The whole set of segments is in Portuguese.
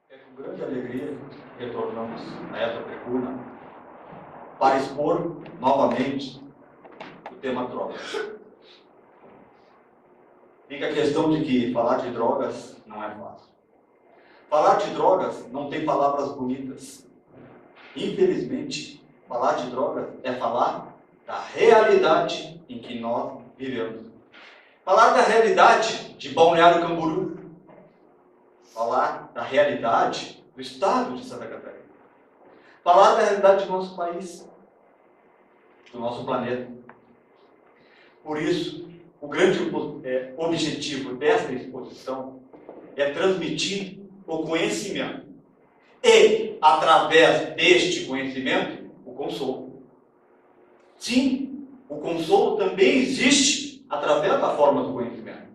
É com grande alegria que retornamos a esta tribuna para expor novamente o tema drogas. Fica a questão de que falar de drogas não é fácil. Falar de drogas não tem palavras bonitas. Infelizmente, falar de drogas é falar da realidade em que nós vivemos. Falar da realidade de Balneário Camboriú. Falar da realidade do estado de Santa Catarina. Falar da realidade do nosso país, do nosso planeta. Por isso, o grande objetivo desta exposição é transmitir o conhecimento e, através deste conhecimento, o consolo. Sim, o consolo também existe através da forma do conhecimento.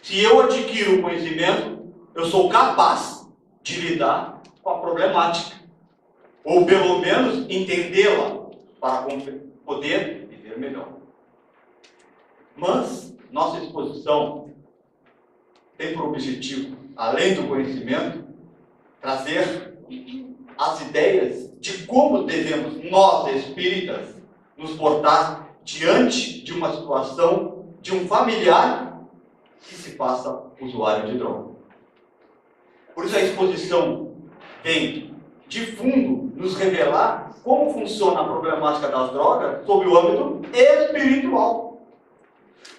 Se eu adquiro o conhecimento, eu sou capaz de lidar com a problemática, ou pelo menos entendê-la para poder viver melhor. Mas nossa exposição tem por objetivo, além do conhecimento, trazer as ideias de como devemos nós, espíritas, nos portar diante de uma situação de um familiar que se passa usuário de droga. Por isso a exposição vem, de fundo, nos revelar como funciona a problemática das drogas sob o âmbito espiritual.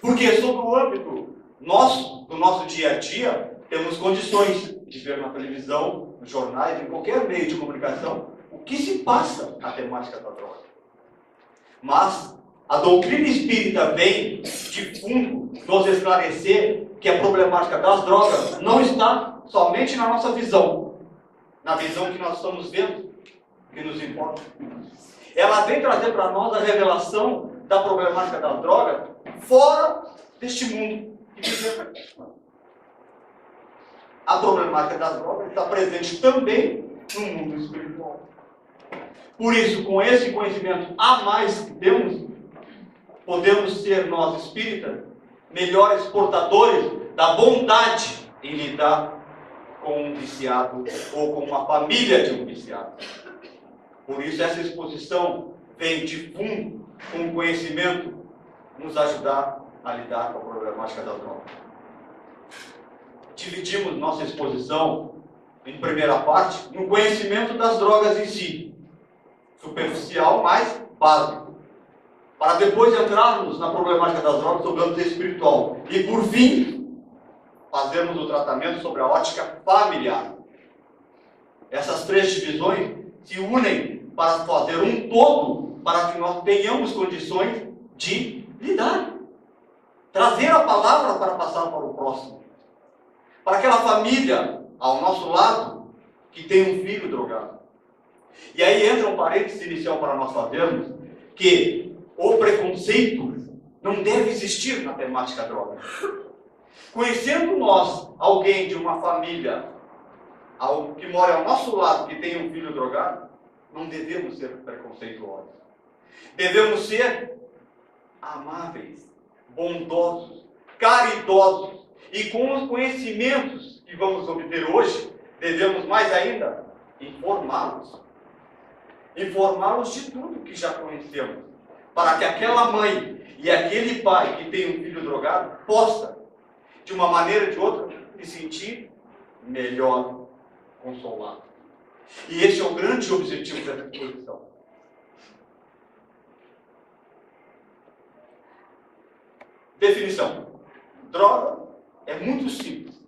Porque sob o âmbito do nosso dia a dia, temos condições de ver na televisão, nos jornais, em qualquer meio de comunicação, o que se passa na temática da droga. Mas a doutrina espírita vem, de fundo, nos esclarecer que a problemática das drogas não está somente na nossa visão, na visão que nós estamos vendo, que nos importa. Ela vem trazer para nós a revelação da problemática das drogas fora deste mundo que vivemos. A problemática das drogas está presente também no mundo espiritual. Por isso, com esse conhecimento a mais que temos, podemos ser nós espíritas melhores portadores da bondade em lidar com um viciado ou com uma família de um viciado. Por isso, essa exposição vem de fundo, com o conhecimento, nos ajudar a lidar com a problemática da droga. Dividimos nossa exposição, em primeira parte, no conhecimento das drogas em si, superficial, mas básico, para depois entrarmos na problemática das drogas sob o âmbito espiritual e, por fim, fazermos o tratamento sobre a ótica familiar. Essas três divisões se unem para fazer um todo, para que nós tenhamos condições de lidar, trazer a palavra para passar para o próximo, para aquela família ao nosso lado que tem um filho drogado. E aí entra um parênteses inicial para nós fazermos que o preconceito não deve existir na temática droga. Conhecendo nós alguém de uma família que mora ao nosso lado que tem um filho drogado, não devemos ser preconceituosos. Devemos ser amáveis, bondosos, caridosos, e com os conhecimentos que vamos obter hoje, devemos mais ainda informá-los. Informá-los de tudo que já conhecemos, para que aquela mãe e aquele pai que tem um filho drogado possa, de uma maneira ou de outra, se sentir melhor consolado. E esse é o grande objetivo dessa exposição. Definição. Droga é muito simples,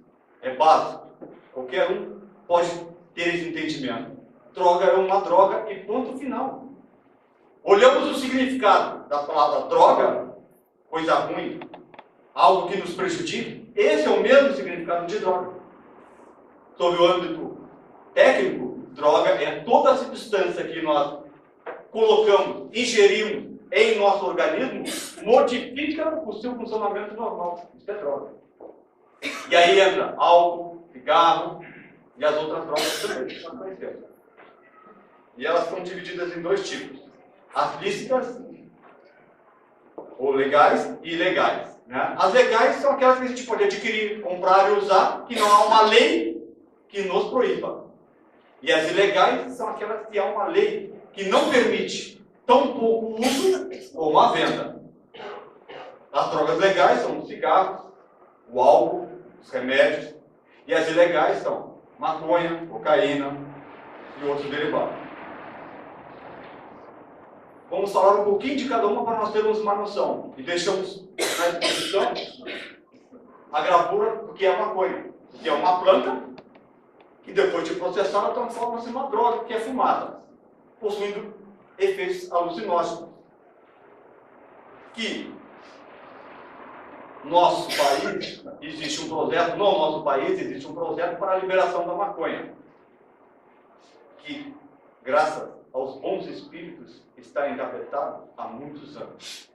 é básico. Qualquer um pode ter esse entendimento. Droga é uma droga e ponto final. Olhamos o significado da palavra droga, coisa ruim, algo que nos prejudique. Esse é o mesmo significado de droga. Sob o âmbito técnico, droga é toda a substância que nós colocamos, ingerimos em nosso organismo, modifica o seu funcionamento normal. Isso é droga. E aí entra álcool, cigarro e as outras drogas também que nós conhecemos. E elas são divididas em dois tipos: as lícitas, ou legais, e ilegais. Né? As legais são aquelas que a gente pode adquirir, comprar e usar, que não há uma lei que nos proíba. E as ilegais são aquelas que há uma lei que não permite tão pouco uso como a venda. As drogas legais são os cigarros, o álcool, os remédios. E as ilegais são maconha, cocaína e outros derivados. Vamos falar um pouquinho de cada uma para nós termos uma noção. E deixamos na exposição a gravura do que é a maconha, que é uma planta que depois de processada transforma-se em uma droga que é fumada, possuindo efeitos alucinógenos. Que no nosso país existe um projeto para a liberação da maconha, que, graças aos bons espíritos, está engavetado há muitos anos.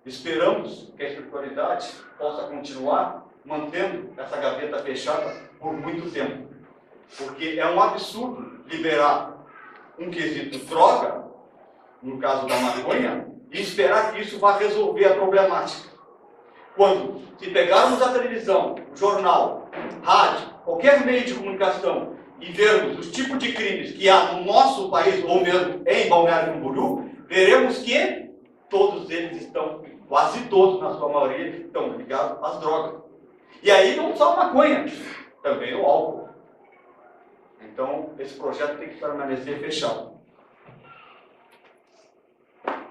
Esperamos que a espiritualidade possa continuar mantendo essa gaveta fechada por muito tempo, porque é um absurdo liberar um quesito droga, no caso da maconha, e esperar que isso vá resolver a problemática. Quando, se pegarmos a televisão, o jornal, rádio, qualquer meio de comunicação e vermos os tipos de crimes que há no nosso país, ou mesmo em Balneário Camboriú, veremos que todos eles estão, quase todos, na sua maioria, estão ligados às drogas. E aí não só a maconha, também o álcool. Então, esse projeto tem que permanecer fechado.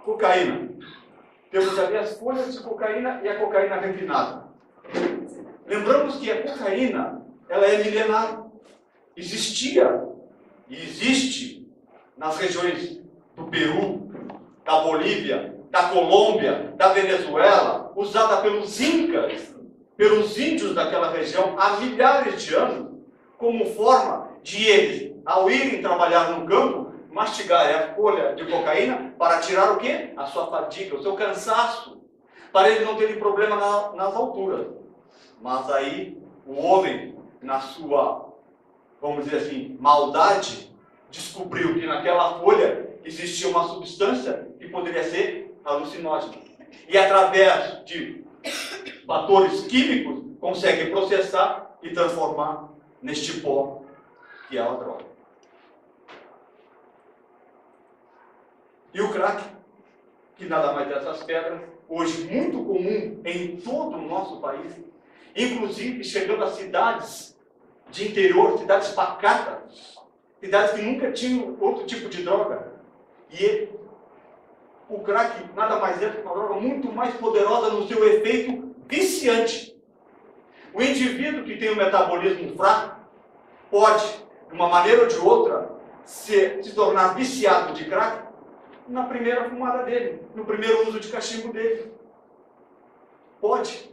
Cocaína. Temos ali as folhas de cocaína e a cocaína refinada. Lembramos que a cocaína, ela é milenar. Existia e existe nas regiões do Peru, da Bolívia, da Colômbia, da Venezuela, usada pelos incas, pelos índios daquela região há milhares de anos, como forma de eles, ao irem trabalhar no campo, mastigar a folha de cocaína para tirar o quê? A sua fadiga, o seu cansaço, para eles não terem problema nas alturas. Mas aí o homem, na sua, vamos dizer assim, maldade, descobriu que naquela folha existia uma substância que poderia ser alucinógena. E através de fatores químicos, consegue processar e transformar neste pó que é a droga. E o crack, que nada mais é essas pedras, hoje muito comum em todo o nosso país, inclusive chegando a cidades de interior, cidades pacatas, cidades que nunca tinham outro tipo de droga. E o crack nada mais é que uma droga muito mais poderosa no seu efeito viciante. O indivíduo que tem um metabolismo fraco pode, de uma maneira ou de outra, se tornar viciado de crack na primeira fumada dele, no primeiro uso de cachimbo dele. Pode.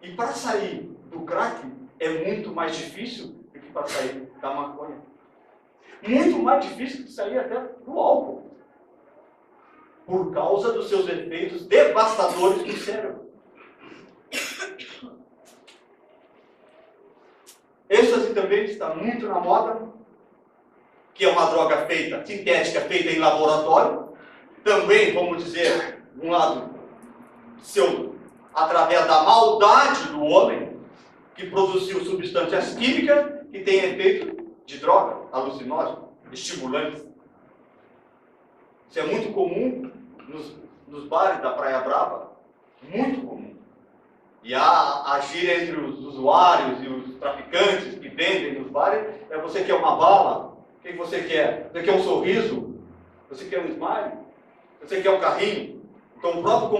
E para sair do crack é muito mais difícil do que para sair da maconha. Muito mais difícil do que sair até do álcool. Por causa dos seus efeitos devastadores no cérebro. Êxtase também está muito na moda, que é uma droga feita, sintética, feita em laboratório. Também, vamos dizer, um lado seu, através da maldade do homem, que produziu substâncias químicas que têm efeito de droga, alucinógeno, estimulantes. Isso é muito comum nos bares da Praia Brava, muito comum. E a gíria entre os usuários e os traficantes que vendem nos bares é: você quer uma bala? O que você quer? Você quer um sorriso? Você quer um smile? Você quer um carrinho? Então o próprio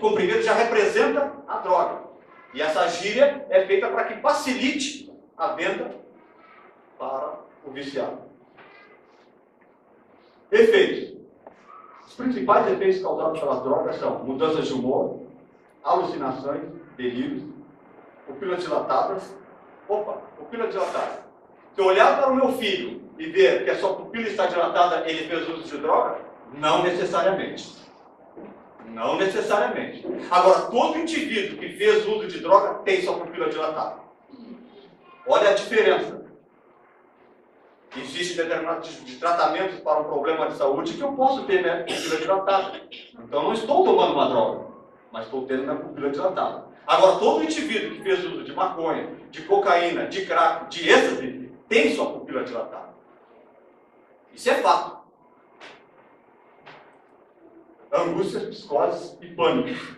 comprimido já representa a droga. E essa gíria é feita para que facilite a venda para o viciado. Efeitos. Os principais efeitos causados pelas drogas são mudanças de humor, alucinações, delírios, pupilas dilatadas. Pupila dilatada. Se eu olhar para o meu filho e ver que a sua pupila está dilatada, ele fez uso de droga? Não necessariamente. Não necessariamente. Agora, todo indivíduo que fez uso de droga tem sua pupila dilatada. Olha a diferença. Existe determinado tipo de tratamento para um problema de saúde que eu posso ter minha pupila dilatada. Então, não estou tomando uma droga, mas estou tendo minha pupila dilatada. Agora, todo indivíduo que fez uso de maconha, de cocaína, de crack, de êxtase, tem sua pupila dilatada. Isso é fato. Angústias, psicoses e pânico.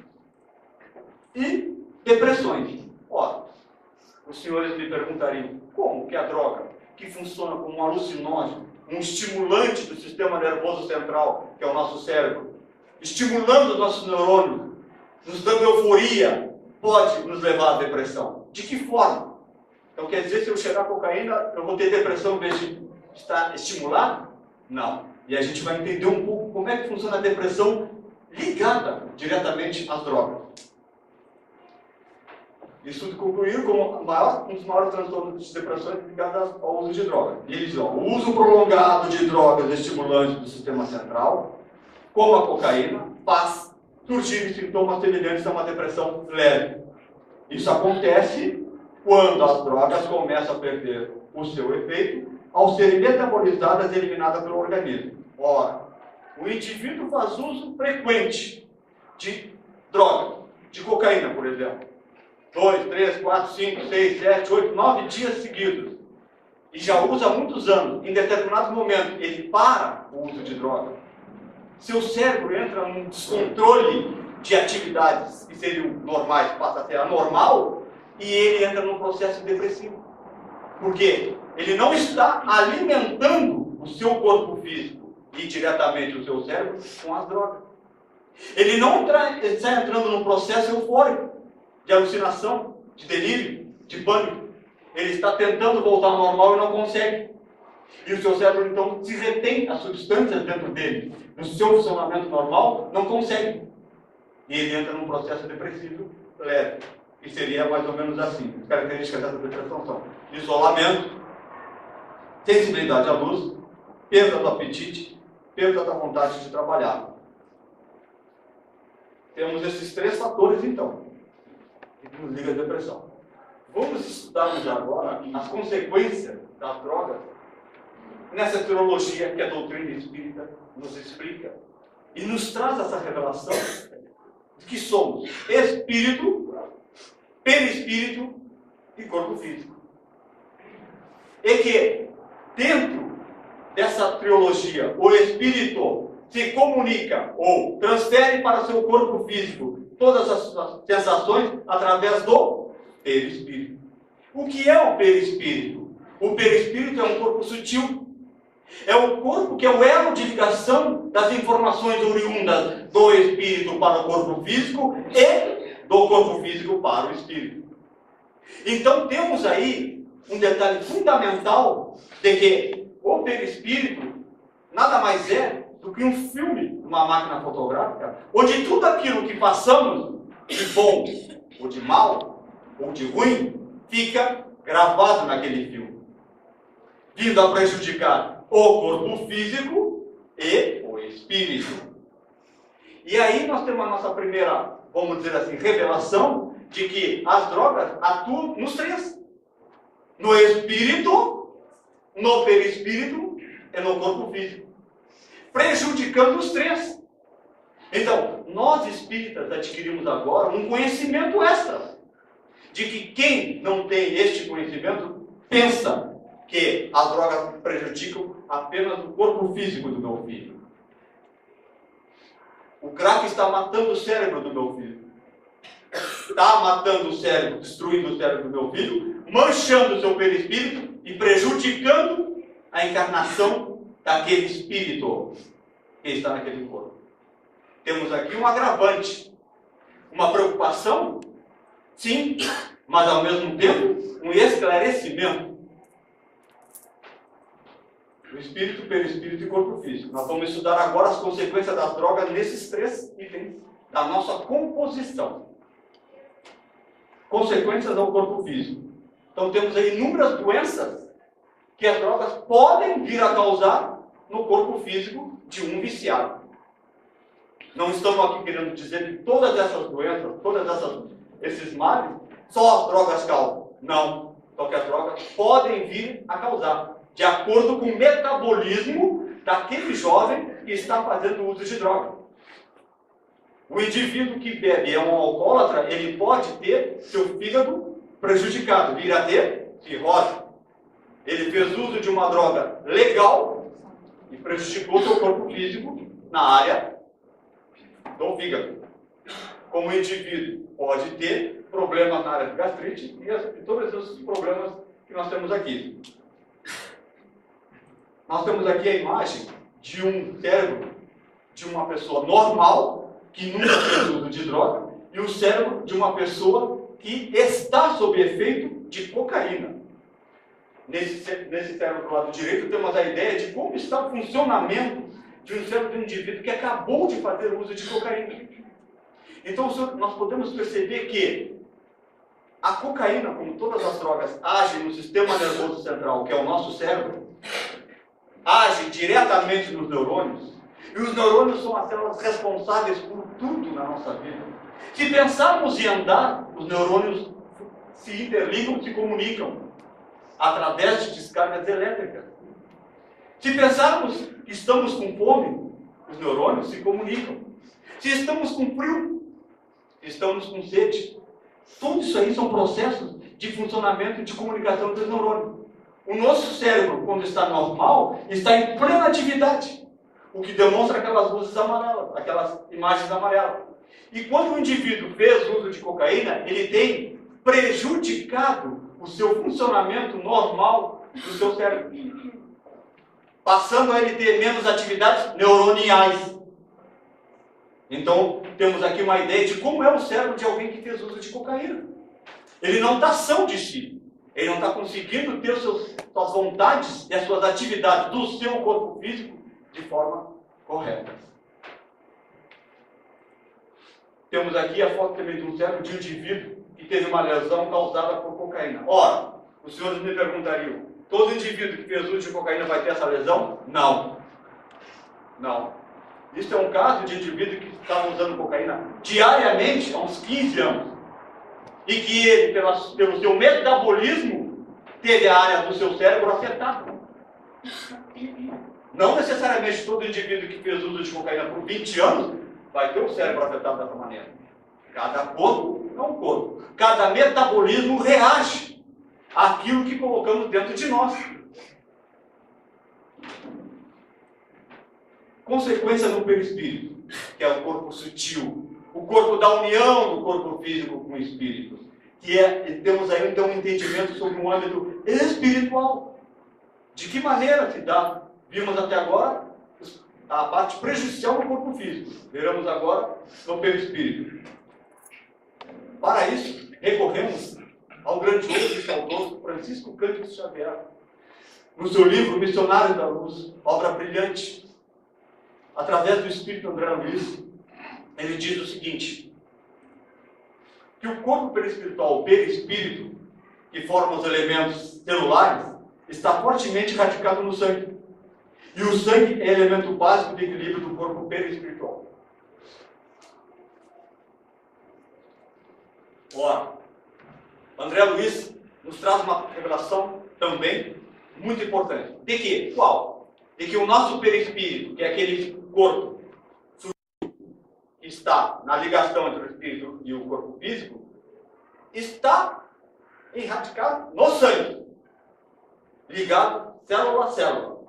E depressões. Ora, os senhores me perguntariam, como que a droga, que funciona como um alucinógeno, um estimulante do sistema nervoso central, que é o nosso cérebro, estimulando os nossos neurônios, nos dando euforia, pode nos levar à depressão? De que forma? Então quer dizer, se eu cheirar cocaína, eu vou ter depressão em vez de estar estimulado? Não. E a gente vai entender um pouco como é que funciona a depressão ligada diretamente às drogas. Isso concluiu como um dos maiores transtornos de depressão ligados ao uso de drogas. E eles dizem, o uso prolongado de drogas estimulantes do sistema central, como a cocaína, faz surgir sintomas semelhantes a uma depressão leve. Isso acontece quando as drogas começam a perder o seu efeito ao serem metabolizadas e eliminadas pelo organismo. Ora, o indivíduo faz uso frequente de droga, de cocaína, por exemplo. 2, 3, 4, 5, 6, 7, 8, 9 dias seguidos. E já usa há muitos anos. Em determinado momento, ele para o uso de droga. Seu cérebro entra num descontrole de atividades que seriam normais, passa a ser anormal, e ele entra num processo depressivo. Por quê? Ele não está alimentando o seu corpo físico e diretamente o seu cérebro com as drogas. Ele não está entrando num processo eufórico, de alucinação, de delírio, de pânico. Ele está tentando voltar ao normal e não consegue. E o seu cérebro, então, se retém as substâncias dentro dele. No seu funcionamento normal, não consegue. E ele entra num processo depressivo leve. E seria mais ou menos assim. As características dessa depressão são isolamento, sensibilidade à luz, perda do apetite, perda da vontade de trabalhar. Temos esses 3 fatores, então, que nos ligam à depressão. Vamos estudarmos agora as consequências das drogas nessa teologia que a doutrina espírita nos explica e nos traz essa revelação de que somos espírito, perispírito e corpo físico. E que, dentro dessa trilogia, o espírito se comunica ou transfere para seu corpo físico todas as sensações através do perispírito. O que é o perispírito? O perispírito é um corpo sutil. É o corpo que é o elo de ligação das informações oriundas do espírito para o corpo físico e do corpo físico para o espírito. Então temos aí um detalhe fundamental de que o perispírito nada mais é do que um filme, uma máquina fotográfica, onde tudo aquilo que passamos, de bom ou de mal, ou de ruim, fica gravado naquele filme, vindo a prejudicar o corpo físico e o espírito. E aí nós temos a nossa primeira, vamos dizer assim, revelação de que as drogas atuam nos 3. No espírito, no perispírito e no corpo físico. Prejudicando os 3. Então, nós espíritas adquirimos agora um conhecimento extra, de que quem não tem este conhecimento pensa que as drogas prejudicam apenas o corpo físico do meu filho. O crack está matando o cérebro do meu filho. Está matando o cérebro, destruindo o cérebro do meu filho, manchando o seu perispírito e prejudicando a encarnação daquele espírito que está naquele corpo. Temos aqui um agravante, uma preocupação, sim, mas ao mesmo tempo um esclarecimento. O espírito, perispírito e corpo físico. Nós vamos estudar agora as consequências das drogas nesses 3 itens da nossa composição. Consequências ao corpo físico. Então temos aí inúmeras doenças que as drogas podem vir a causar no corpo físico de um viciado. Não estamos aqui querendo dizer que todas essas doenças, esses males, só as drogas causam. Não. Só que as drogas podem vir a causar, de acordo com o metabolismo daquele jovem que está fazendo uso de droga. O indivíduo que bebe é um alcoólatra, ele pode ter seu fígado prejudicado, vir a ter cirrose. Ele fez uso de uma droga legal e prejudicou seu corpo físico na área do fígado. Como o indivíduo pode ter problemas na área de gastrite e todos esses problemas que nós temos aqui. Nós temos aqui a imagem de um cérebro de uma pessoa normal, que nunca fez uso de droga, e o cérebro de uma pessoa que está sob efeito de cocaína. Nesse cérebro do lado direito, temos a ideia de como está o funcionamento de um cérebro de um indivíduo que acabou de fazer uso de cocaína. Então, nós podemos perceber que a cocaína, como todas as drogas, age no sistema nervoso central, que é o nosso cérebro, age diretamente nos neurônios, e os neurônios são as células responsáveis por tudo na nossa vida. Se pensarmos em andar, os neurônios se interligam, se comunicam através de descargas elétricas. Se pensarmos que estamos com fome, os neurônios se comunicam. Se estamos com frio, se estamos com sede, tudo isso aí são processos de funcionamento e de comunicação dos neurônios. O nosso cérebro, quando está normal, está em plena atividade, o que demonstra aquelas luzes amarelas, aquelas imagens amarelas. E quando o indivíduo fez uso de cocaína, ele tem prejudicado o seu funcionamento normal do seu cérebro, passando a ele ter menos atividades neuroniais. Então, temos aqui uma ideia de como é o cérebro de alguém que fez uso de cocaína. Ele não está são de si. Ele não está conseguindo ter suas vontades e as suas atividades do seu corpo físico de forma correta. Temos aqui a foto também de um cérebro de um indivíduo que teve uma lesão causada por cocaína. Ora, os senhores me perguntariam, todo indivíduo que fez uso de cocaína vai ter essa lesão? Não. Não. Isso é um caso de indivíduo que estava usando cocaína diariamente há uns 15 anos. E que ele, pelo seu metabolismo, teve a área do seu cérebro afetada. Não necessariamente todo indivíduo que fez uso de cocaína por 20 anos vai ter o cérebro afetado dessa maneira. Cada corpo é um corpo. Cada metabolismo reage àquilo que colocamos dentro de nós. Consequência no perispírito, que é o corpo sutil, o corpo da união do corpo físico com o espírito, temos aí então um entendimento sobre um âmbito espiritual. De que maneira se dá? Vimos até agora a parte prejudicial no corpo físico, veremos agora no perispírito. Para isso, recorremos ao grandioso e saudoso Francisco Cândido Xavier, no seu livro Missionário da Luz, obra brilhante. Através do Espírito André Luiz, ele diz o seguinte, que o corpo perispiritual, o perispírito, que forma os elementos celulares, está fortemente radicado no sangue. E o sangue é elemento básico de equilíbrio do corpo perispiritual. Ora, André Luiz nos traz uma revelação também muito importante. De que? Qual? De que o nosso perispírito, que é aquele corpo que está na ligação entre o espírito e o corpo físico, está enraizado no sangue, ligado célula a célula.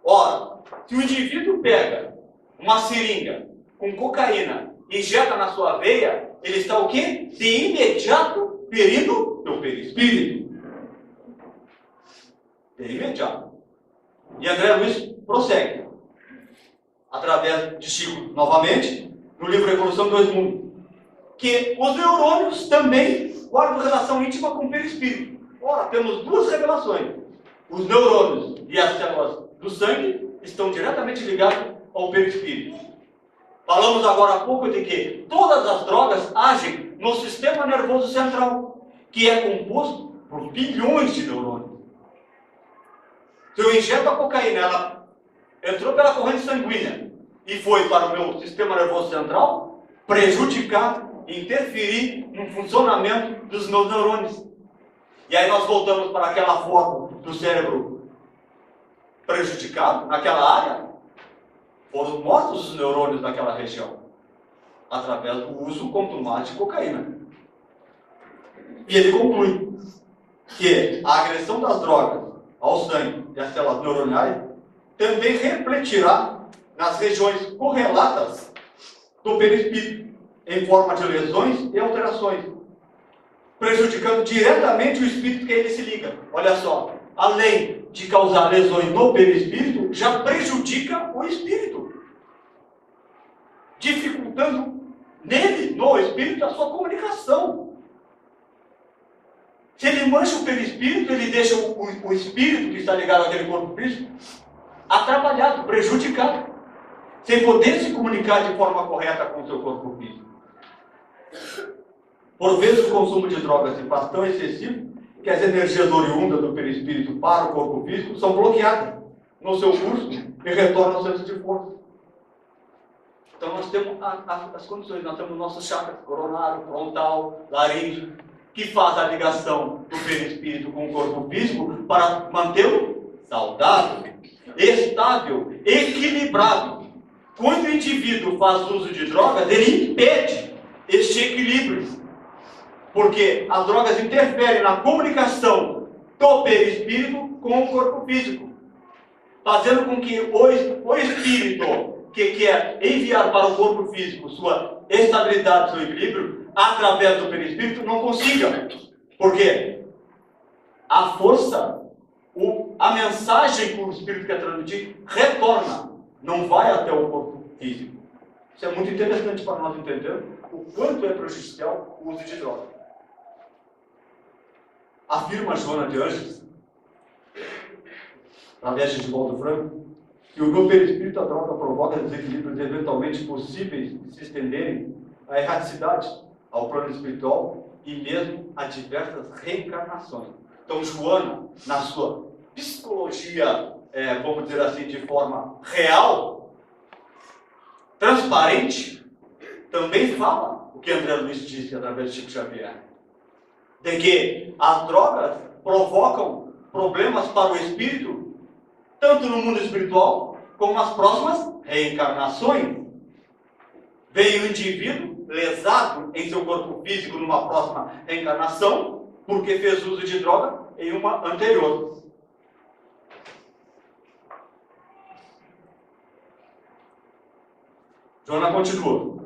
Ora, se o indivíduo pega uma seringa com cocaína e injeta na sua veia, ele está o quê? De imediato ferindo o perispírito. De imediato. E André Luiz prossegue, através de Chico, novamente, no livro Evolução do Mundo, que os neurônios também guardam relação íntima com o perispírito. Ora, temos duas revelações. Os neurônios e as células do sangue estão diretamente ligados ao perispírito. Falamos agora há pouco de que todas as drogas agem no sistema nervoso central, que é composto por bilhões de neurônios. Se eu injeto a cocaína, ela entrou pela corrente sanguínea e foi para o meu sistema nervoso central, prejudicar, interferir no funcionamento dos meus neurônios. E aí nós voltamos para aquela foto do cérebro prejudicado, naquela área. Foram mortos os neurônios naquela região, através do uso contumaz de cocaína. E ele conclui que a agressão das drogas ao sangue e às células neuroniais também refletirá nas regiões correlatas do perispírito, em forma de lesões e alterações, prejudicando diretamente o espírito que a ele se liga. Olha só, além de causar lesões no perispírito, já prejudica o espírito, dificultando nele, no espírito, a sua comunicação. Se ele mancha o perispírito, ele deixa o espírito que está ligado àquele corpo físico atrapalhado, prejudicado, sem poder se comunicar de forma correta com o seu corpo físico. Por vezes o consumo de drogas se faz tão excessivo que as energias oriundas do perispírito para o corpo físico são bloqueadas no seu curso e retornam ao centro de força. Então nós temos as condições, nós temos nossos chakras coronário, frontal, laríngeo, que faz a ligação do perispírito com o corpo físico para mantê-lo saudável, estável, equilibrado. Quando o indivíduo faz uso de drogas, ele impede este equilíbrio, porque as drogas interferem na comunicação do perispírito com o corpo físico, fazendo com que o espírito que quer enviar para o corpo físico sua estabilidade, seu equilíbrio, através do perispírito, não consiga. Por quê? A força, a mensagem que o espírito quer transmitir, retorna, não vai até o corpo físico. Isso é muito interessante para nós entendermos o quanto é prejudicial o uso de drogas. Afirma Joana de Ângeles, através de Divaldo Franco, que no perispírito a droga provoca desequilíbrios eventualmente possíveis de se estenderem à erraticidade, ao plano espiritual e mesmo a diversas reencarnações. Então, Joana, na sua psicologia, vamos dizer assim, de forma real, transparente, também fala o que André Luiz disse através de Chico Xavier, de que as drogas provocam problemas para o espírito, tanto no mundo espiritual, como nas próximas reencarnações. Veio o indivíduo lesado em seu corpo físico numa próxima reencarnação, porque fez uso de droga em uma anterior. Joana continua,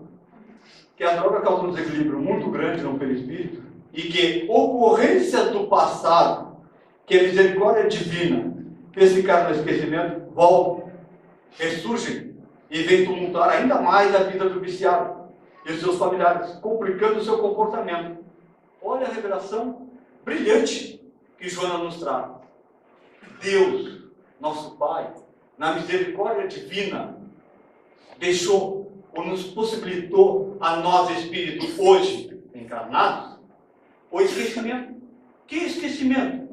que a droga causa um desequilíbrio muito grande no perispírito e que ocorrências do passado, que a misericórdia divina fez ficar no esquecimento, voltam, ressurgem e vêm tumultuar ainda mais a vida do viciado e os seus familiares, complicando o seu comportamento. Olha a revelação brilhante que Joana nos traz. Deus, nosso Pai, na misericórdia divina, deixou ou nos possibilitou a nós, espíritos, hoje encarnados, o esquecimento. Que esquecimento?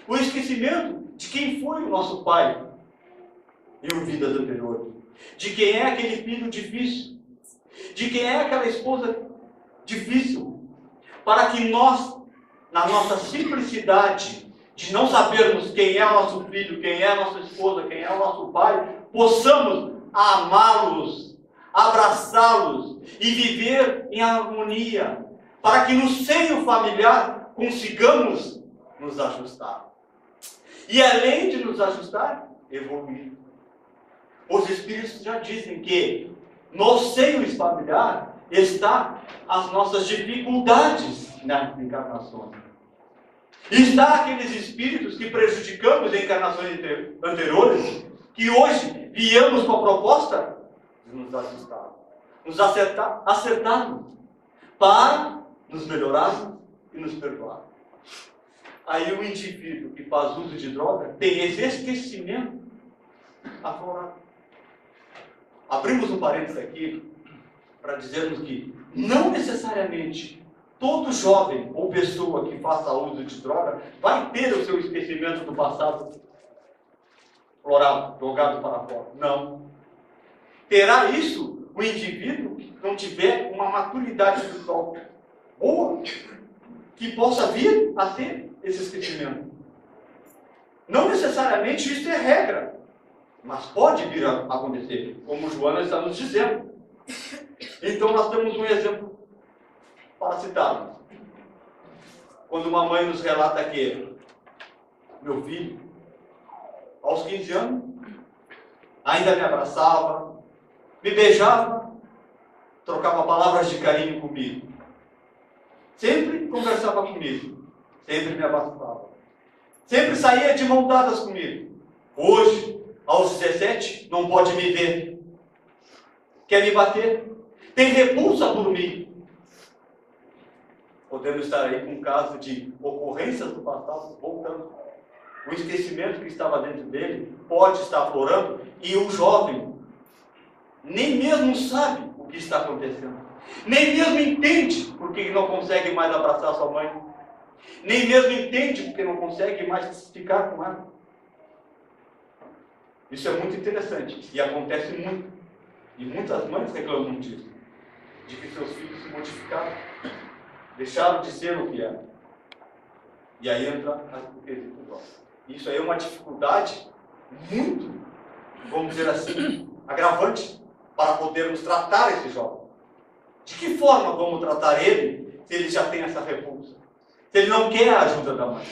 O esquecimento de quem foi o nosso pai em vidas anteriores, de quem é aquele filho difícil, de quem é aquela esposa difícil, para que nós, na nossa simplicidade de não sabermos quem é o nosso filho, quem é a nossa esposa, quem é o nosso pai, possamos amá-los, abraçá-los e viver em harmonia, para que no seio familiar consigamos nos ajustar. E além de nos ajustar, evoluir. Os Espíritos já dizem que no seio familiar está as nossas dificuldades nas encarnações. Está aqueles espíritos que prejudicamos em encarnações anteriores, que hoje viemos com a proposta de nos ajustar, nos acertarmos, para nos melhorarmos e nos perdoar. Aí o indivíduo que faz uso de droga tem esse esquecimento aflorado. Abrimos um parênteses aqui para dizermos que não necessariamente todo jovem ou pessoa que faça uso de droga vai ter o seu esquecimento do passado florado, jogado para fora. Não. Terá isso o indivíduo que não tiver uma maturidade espiritual boa, que possa vir a ter esse esquecimento. Não necessariamente isso é regra, mas pode vir a acontecer, como Joana está nos dizendo. Então nós temos um exemplo para citarmos. Quando uma mãe nos relata que meu filho, aos 15 anos, ainda me abraçava, me beijava, trocava palavras de carinho comigo. Sempre conversava comigo, sempre me abraçava. Sempre saía de mãos dadas comigo. Hoje, aos 17, não pode me ver. Quer me bater? Tem repulsa por mim. Podemos estar aí com um caso de ocorrências do passado voltando. O esquecimento que estava dentro dele pode estar aflorando e o jovem nem mesmo sabe o que está acontecendo. Nem mesmo entende porque não consegue mais abraçar sua mãe. Nem mesmo entende porque não consegue mais ficar com ela. Isso é muito interessante e acontece muito. E muitas mães reclamam disso. De que seus filhos se modificaram. Deixaram de ser o que eram. E aí entra o quesito próximo. Isso aí é uma dificuldade muito, vamos dizer assim, agravante para podermos tratar esse jovem. De que forma vamos tratar ele se ele já tem essa repulsa? Se ele não quer a ajuda da mãe?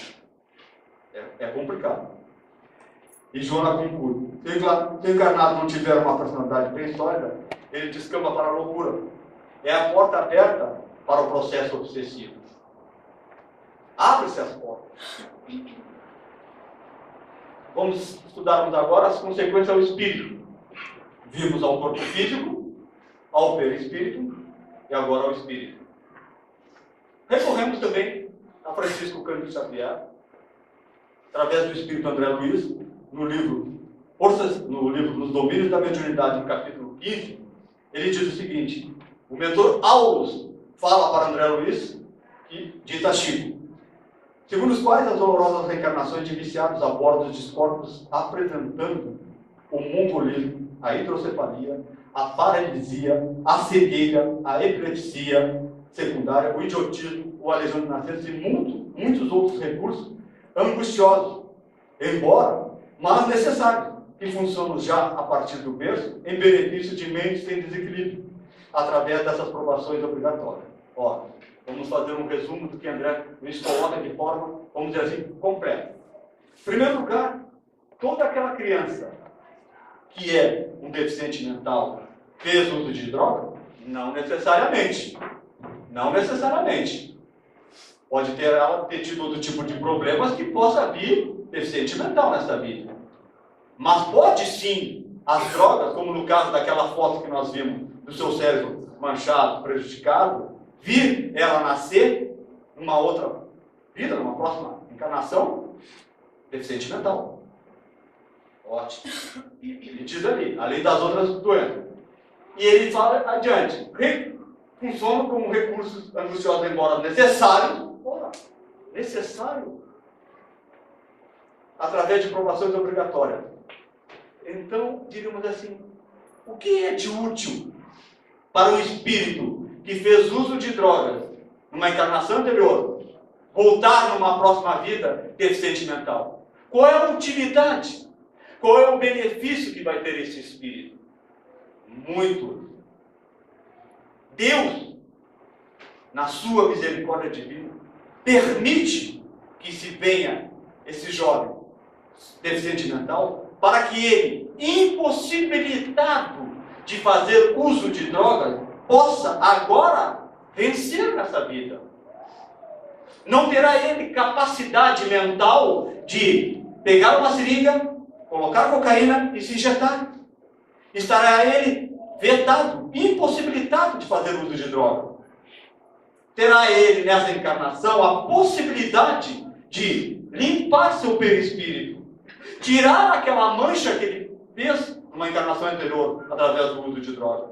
É complicado. E Jonas conclui. Se o encarnado não tiver uma personalidade bem sólida, ele descamba para a loucura. É a porta aberta para o processo obsessivo. Abre-se as portas. Vamos estudarmos agora as consequências ao espírito. Vimos ao corpo físico, ao perispírito e agora ao espírito. Recorremos também a Francisco Cândido Xavier, através do espírito André Luiz, no livro Nos Domínios da Mediunidade, no capítulo 15, ele diz o seguinte: o mentor Aulus fala para André Luiz e dita a Chico, segundo os quais as dolorosas reencarnações de viciados a bordo dos corpos apresentando o mongolismo, a hidrocefalia, a paralisia, a cegueira, a epilepsia secundária, o idiotismo, o aleijão de nascença e muitos outros recursos angustiosos, embora, mas necessários, que funcionam já a partir do berço em benefício de mentes em desequilíbrio, através dessas provações obrigatórias. Ora, vamos fazer um resumo do que André Luiz coloca de forma, vamos dizer assim, completa. Em primeiro lugar, toda aquela criança que é um deficiente mental fez uso de droga? Não necessariamente. Não necessariamente. Pode ter tido outro tipo de problemas que possa vir deficiente mental nessa vida. Mas pode sim, as drogas, como no caso daquela foto que nós vimos do seu cérebro manchado, prejudicado, vir ela nascer numa outra vida, numa próxima encarnação, deficiente mental. Ótimo. Ele diz ali, além das outras doenças. E ele fala adiante, funciona como recursos angustiosos, embora necessários, necessário, através de provações obrigatórias. Então, diríamos assim, o que é de útil para um espírito que fez uso de drogas numa encarnação anterior, voltar numa próxima vida deficiente mental? Qual é a utilidade? Qual é o benefício que vai ter esse espírito? Muito. Deus, na sua misericórdia divina, permite que se venha esse jovem deficiente mental para que ele, impossibilitado de fazer uso de drogas, possa agora vencer nessa vida. Não terá ele capacidade mental de pegar uma seringa, colocar cocaína e se injetar. Estará ele vetado, impossibilitado de fazer uso de droga. Terá ele, nessa encarnação, a possibilidade de limpar seu perispírito, tirar aquela mancha que ele fez numa encarnação anterior, através do uso de droga.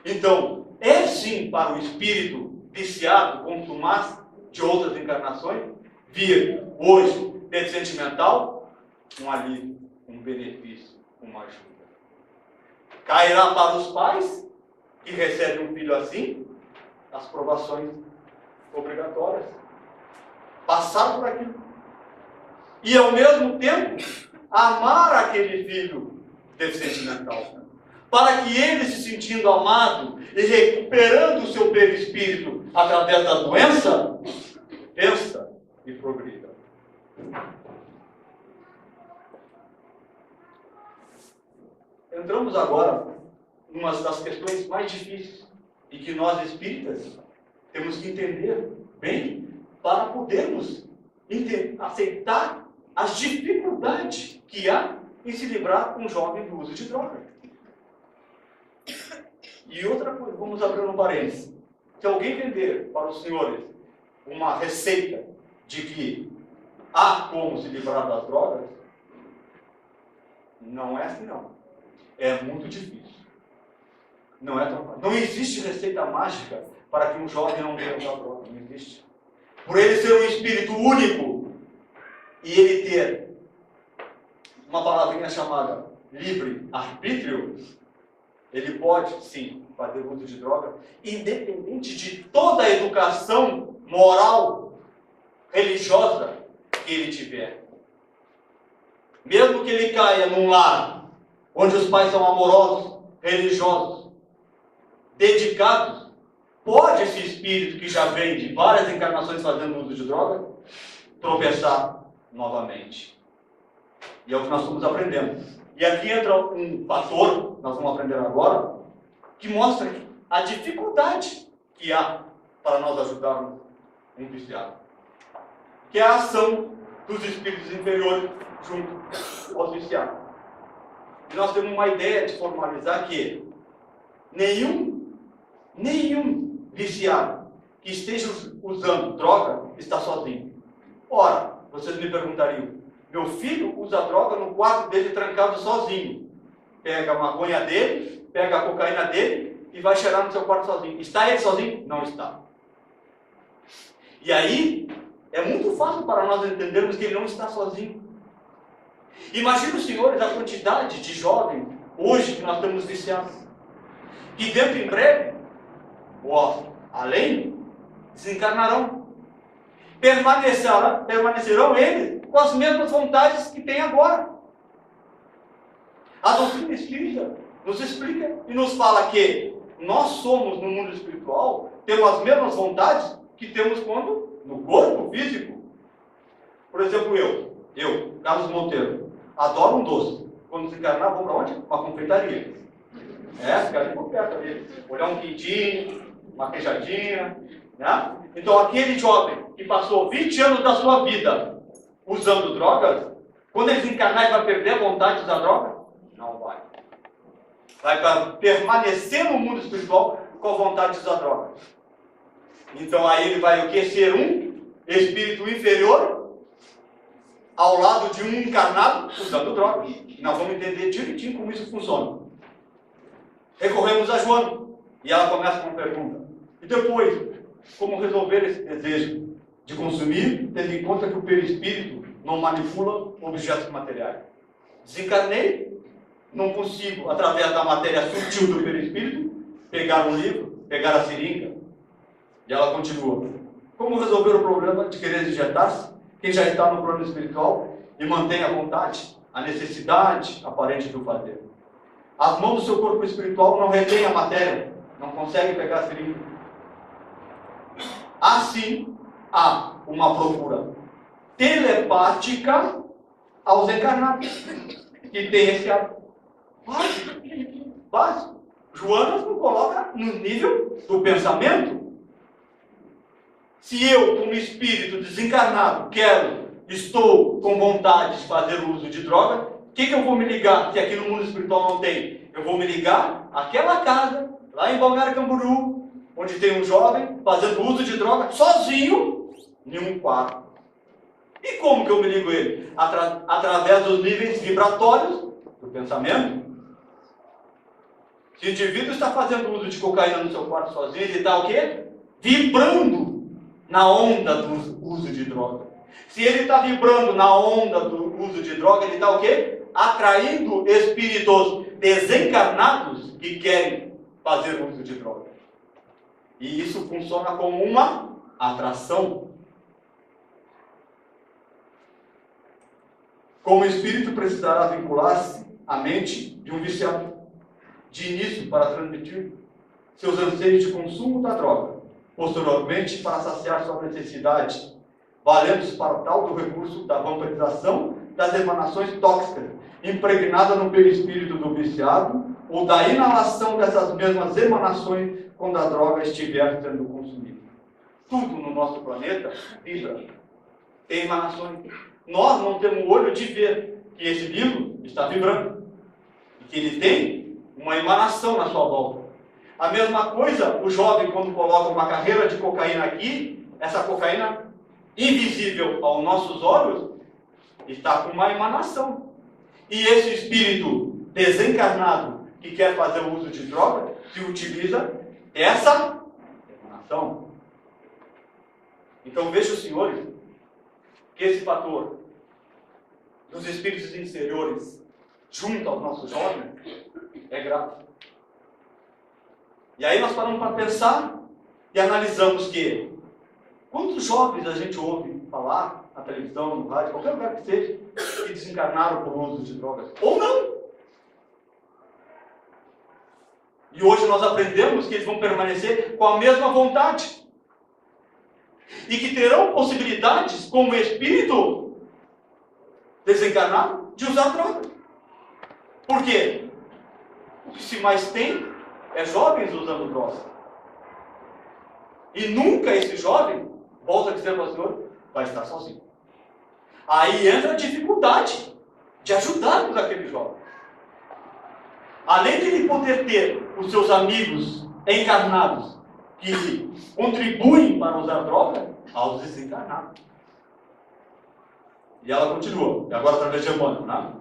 Então, é sim para o espírito viciado, contumaz de outras encarnações, vir hoje deficiente mental, um alívio, um benefício, uma ajuda. Cairá para os pais que recebem um filho assim, as provações obrigatórias. Passar por aquilo. E ao mesmo tempo, amar aquele filho deficiente mental. Para que ele, se sentindo amado e recuperando o seu perispírito através da doença, vença e progrida. entramos agora em uma das questões mais difíceis e que nós espíritas temos que entender bem para podermos aceitar as dificuldades que há em se livrar com um jovem do uso de droga. E outra coisa, vamos abrir um parênteses. Se alguém vender para os senhores uma receita de que há como se livrar das drogas, não é assim não. É muito difícil. Não é tão fácil. Não existe receita mágica para que um jovem não venha usar droga. Não existe. Por ele ser um espírito único e ele ter uma palavrinha chamada livre-arbítrio, ele pode, sim, fazer uso de droga, independente de toda a educação moral, religiosa que ele tiver. Mesmo que ele caia num lar onde os pais são amorosos, religiosos, dedicados, pode esse espírito que já vem de várias encarnações fazendo uso de droga tropeçar novamente. E é o que nós estamos aprendendo. E aqui entra um fator, nós vamos aprender agora, que mostra a dificuldade que há para nós ajudarmos um viciado. Que é a ação dos espíritos inferiores junto aos viciados. E nós temos uma ideia de formalizar que nenhum viciado que esteja usando droga está sozinho. Ora, vocês me perguntariam, meu filho usa droga no quarto dele trancado sozinho. Pega a maconha dele, pega a cocaína dele e vai cheirar no seu quarto sozinho. Está ele sozinho? Não está. E aí, é muito fácil para nós entendermos que ele não está sozinho. Imagina os senhores a quantidade de jovens hoje que nós estamos viciados. E dentro em breve, além, desencarnarão. Permanecerão eles com as mesmas vontades que têm agora. A doutrina espírita nos explica e nos fala que nós somos, no mundo espiritual, temos as mesmas vontades que temos quando no corpo físico. Por exemplo, eu, Carlos Monteiro, adoro um doce. Quando desencarnar, vou para onde? Uma confeitaria. Ficar ali por perto ali. Olhar um quintinho, uma queijadinha, né? Então, aquele jovem que passou 20 anos da sua vida usando drogas, quando ele desencarnar, ele vai perder a vontade de usar droga? Não vai. Vai permanecer no mundo espiritual com a vontade de usar droga. Então, aí ele vai o quê? Ser um espírito inferior ao lado de um encarnado usando droga. E nós vamos entender direitinho como isso funciona. Recorremos a Joana. E ela começa com uma pergunta. E depois, como resolver esse desejo de consumir, tendo em conta que o perispírito não manipula objetos materiais? Desencarnei, não consigo, através da matéria sutil do perispírito, pegar um livro, pegar a seringa. E ela continua. Como resolver o problema de querer injetar-se? Quem já está no plano espiritual e mantém a vontade, a necessidade aparente do fazer. As mãos do seu corpo espiritual não retêm a matéria, não conseguem pegar a seringa. Assim, há uma procura telepática aos encarnados, que tem esse hábito. Básico. Joana nos coloca no nível do pensamento. Se eu, como espírito desencarnado, estou com vontade de fazer uso de droga, o que eu vou me ligar, se aqui no mundo espiritual não tem? Eu vou me ligar àquela casa, lá em Balneário Camboriú, onde tem um jovem fazendo uso de droga, sozinho, em um quarto. E como que eu me ligo a ele? Através dos níveis vibratórios do pensamento. Se o indivíduo está fazendo uso de cocaína no seu quarto sozinho, ele está o quê? Vibrando na onda do uso de droga. Se ele está vibrando na onda do uso de droga, ele está o quê? Atraindo espíritos desencarnados que querem fazer uso de droga. E isso funciona como uma atração. Como o espírito precisará vincular-se à mente de um viciado, de início para transmitir seus anseios de consumo da droga, posteriormente para saciar sua necessidade, valendo-se para tal do recurso da vampirização das emanações tóxicas impregnadas no perispírito do viciado ou da inalação dessas mesmas emanações quando a droga estiver sendo consumida. Tudo no nosso planeta vibra. Tem emanações. Nós não temos o olho de ver que esse livro está vibrando. E que ele tem uma emanação na sua volta. A mesma coisa, o jovem, quando coloca uma carreira de cocaína aqui, essa cocaína, invisível aos nossos olhos, está com uma emanação. E esse espírito desencarnado, que quer fazer o uso de droga, se utiliza essa emanação. Então vejam, senhores, que esse fator dos espíritos inferiores junto aos nossos jovens é grave. E aí nós paramos para pensar e analisamos que quantos jovens a gente ouve falar na televisão, no rádio, qualquer lugar que seja, que desencarnaram por uso de drogas, ou não. E hoje nós aprendemos que eles vão permanecer com a mesma vontade. E que terão possibilidades, como espírito desencarnado, de usar droga. Por quê? O que se mais tem é jovens usando droga. E nunca esse jovem, volta a dizer para o senhor, vai estar sozinho. Aí entra a dificuldade de ajudarmos aquele jovem. Além de ele poder ter os seus amigos encarnados que contribuem para usar droga, aos desencarnados. E ela continua, e agora através de Emmanuel, né?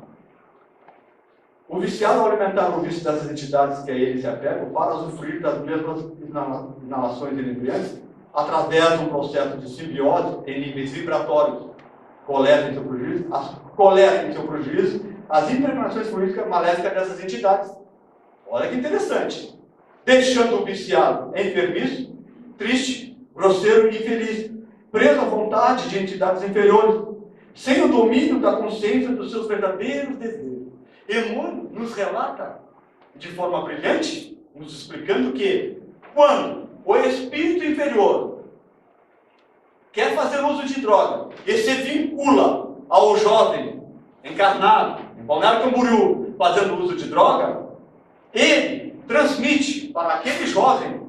O viciado, ao alimentar o vício dessas entidades que a ele se apegam, para usufruir das mesmas inalações inebriantes, através de um processo de simbiose em níveis vibratórios, coleta em seu prejuízo as impregnações políticas maléficas dessas entidades. Olha que interessante. Deixando o viciado enfermiço, triste, grosseiro e infeliz, preso à vontade de entidades inferiores, sem o domínio da consciência dos seus verdadeiros desejos. Emmanuel nos relata de forma brilhante, nos explicando que quando o espírito inferior quer fazer uso de droga e se vincula ao jovem encarnado, em Balneário Camboriú, fazendo uso de droga, ele transmite para aquele jovem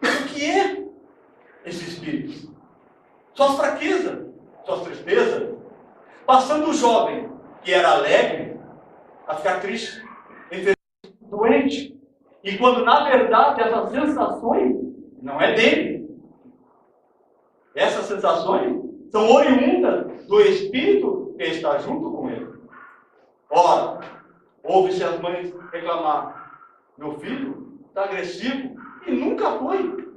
o que é esse espírito. Suas fraquezas, suas tristezas, passando o jovem que era alegre a ficar triste, doente. E quando na verdade essas sensações não é dele. Essas sensações são oriundas do espírito que está junto com ele. Ora, ouve-se as mães reclamar: meu filho está agressivo, e nunca foi,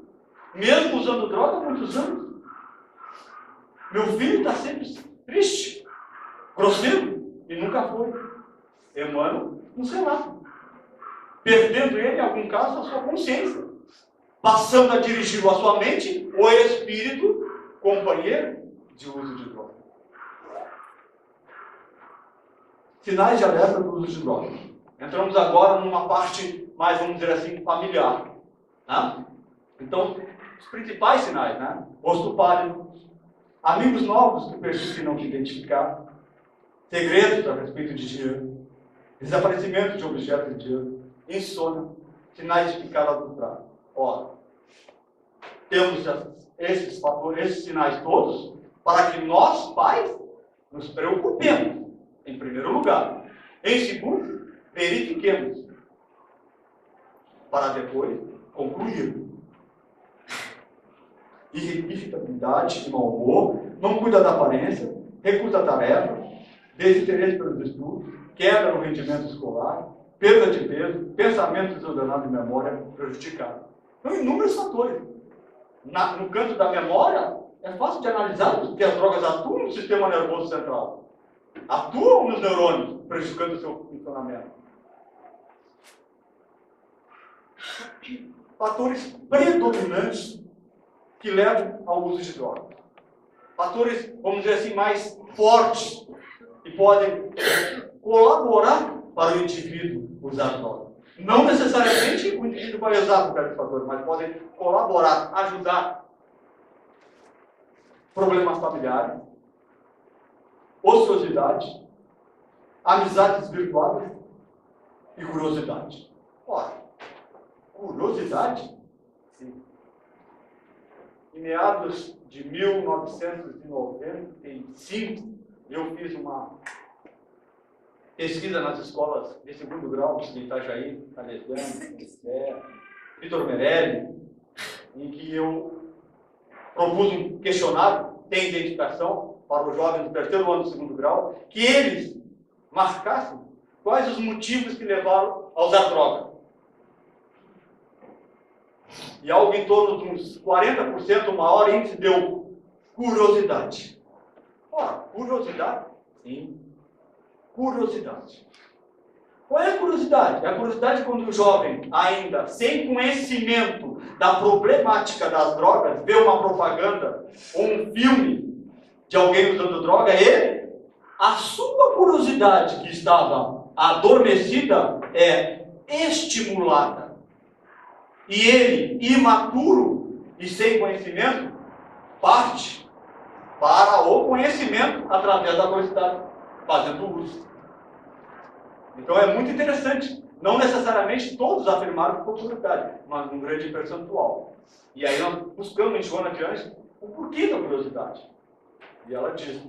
mesmo usando droga há muitos anos. Meu filho está sempre triste, grosseiro, e nunca foi. Emmanuel nos relata, perdendo ele, em algum caso, a sua consciência, passando a dirigi-lo à sua mente, o espírito companheiro de uso de droga. Sinais de alerta do uso de droga. Entramos agora numa parte mais, vamos dizer assim, familiar. Né? Então, os principais sinais, né? Rosto pálido, amigos novos que persistem não te identificar, segredos a respeito de dinheiro, desaparecimento de objetos de dinheiro, insônia, sinais de picada do prato. Ora, temos esses fatores, esses sinais todos, para que nós, pais, nos preocupemos, em primeiro lugar. Em segundo, verifiquemos, para depois concluir. Irritabilidade e mau humor, não cuida da aparência, recusa a tarefa, desinteresse pelos estudos, queda no rendimento escolar, perda de peso, pensamento desordenado de memória prejudicado. Então, inúmeros fatores. No canto da memória, é fácil de analisar, porque as drogas atuam no sistema nervoso central. Atuam nos neurônios, prejudicando o seu funcionamento. Fatores predominantes que levam ao uso de drogas. Fatores, vamos dizer assim, mais fortes, que podem colaborar para o indivíduo usar droga. Não necessariamente o indivíduo vai usar qualquer fator, mas podem colaborar, ajudar. Problemas familiares, ociosidade, amizades virtuais e curiosidade. Ora, curiosidade? Sim. Em meados de 1995, eu fiz uma pesquisa nas escolas de segundo grau de Itajaí, Alexandre, Vitor Merelli, em que eu propus um questionário de identificação para os jovens do terceiro ano do segundo grau, que eles marcassem quais os motivos que levaram a usar droga. E algo em torno de uns 40%, o maior índice deu curiosidade. Ora, curiosidade? Sim. Curiosidade. Qual é a curiosidade? A curiosidade é quando o jovem, ainda sem conhecimento da problemática das drogas, vê uma propaganda ou um filme de alguém usando droga, a sua curiosidade que estava adormecida é estimulada. E ele, imaturo e sem conhecimento, parte para o conhecimento através da curiosidade, fazendo uso. Então é muito interessante. Não necessariamente todos afirmaram por curiosidade, mas um grande percentual. E aí nós buscamos em Joana de Anjos o porquê da curiosidade. E ela diz,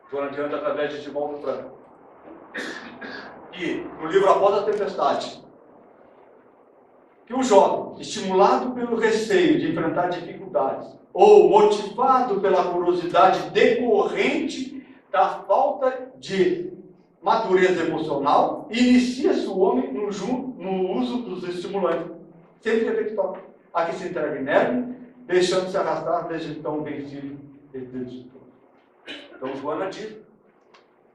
Joana de Anjos através de Divaldo Franco, que no livro Após a Tempestade, que o jovem, estimulado pelo receio de enfrentar dificuldades, ou motivado pela curiosidade decorrente da falta de madureza emocional, inicia-se o homem no uso dos estimulantes, sempre efetuado. Aqui se entrega inerme, deixando-se arrastar desde então vencido e desistiu. Então Joana diz,